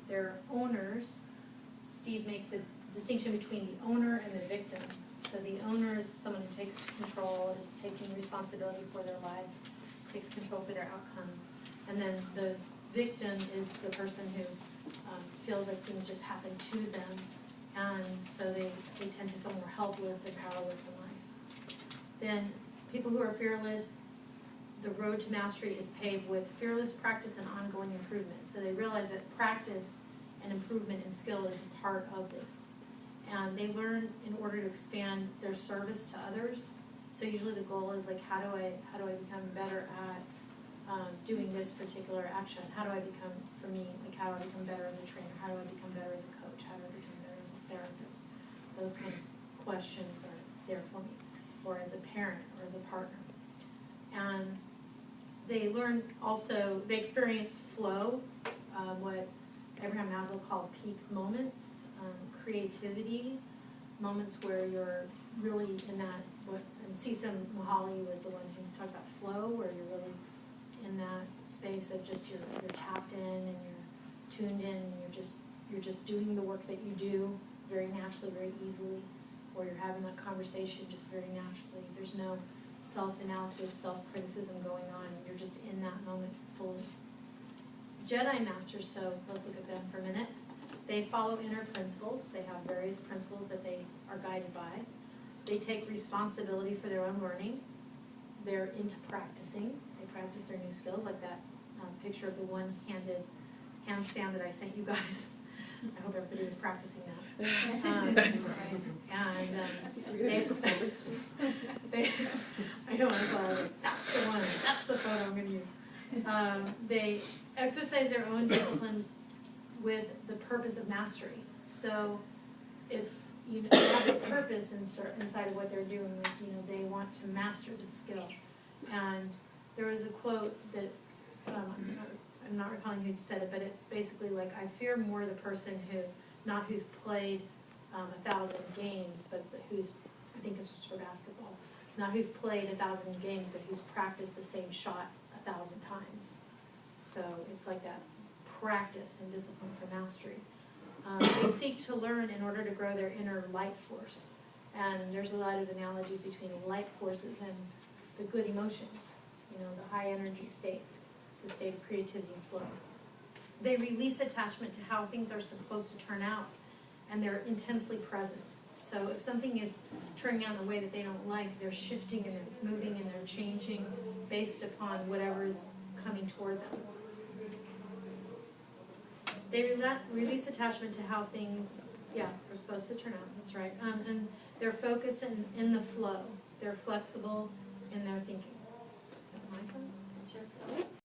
they're owners. Steve makes a distinction between the owner and the victim. So the owner is someone who takes control, is taking responsibility for their lives, takes control for their outcomes. And then the victim is the person who feels like things just happen to them, and so they tend to feel more helpless and powerless in life. Then people who are fearless, the road to mastery is paved with fearless practice and ongoing improvement. So they realize that practice and improvement in skill is a part of this. And they learn in order to expand their service to others. So usually the goal is like, how do I become better at doing this particular action? How do I become, for me, like how do I become better as a trainer? How do I become better as a coach? How do I become better as a therapist? Those kind of questions are there for me, or as a parent, or as a partner. And they learn also, they experience flow, what Abraham Maslow called peak moments, creativity, moments where you're really in that, and Cecil Mohali was the one who talked about flow, where you're really in that space of just you're tapped in and you're tuned in and you're just doing the work that you do very naturally, very easily, or you're having that conversation just very naturally. There's no self-analysis, self-criticism going on. You're just in that moment fully. Jedi Masters, so let's look at them for a minute. They follow inner principles. They have various principles that they are guided by. They take responsibility for their own learning. They're into practicing. They practice their new skills, like that picture of the one-handed handstand that I sent you guys. I hope everybody was practicing that. I know, I was like, that's the one, that's the photo I'm going to use. They exercise their own discipline with the purpose of mastery. So it's, they have this purpose inside of what they're doing. Like, they want to master the skill. And there was a quote that, I'm not recalling who said it, but it's basically like, I fear more the person who's played 1,000 games, but who's, I think this was for basketball, not who's played 1,000 games, but who's practiced the same shot 1,000 times. So it's like that practice and discipline for mastery. They seek to learn in order to grow their inner light force. And there's a lot of analogies between light forces and the good emotions, the high energy state, the state of creativity and flow. They release attachment to how things are supposed to turn out, and they're intensely present. So if something is turning out in a way that they don't like, they're shifting and they're moving and they're changing based upon whatever is coming toward them. They release attachment to how things, are supposed to turn out, that's right. And they're focused in the flow. They're flexible in their thinking. Is that my phone? Sure.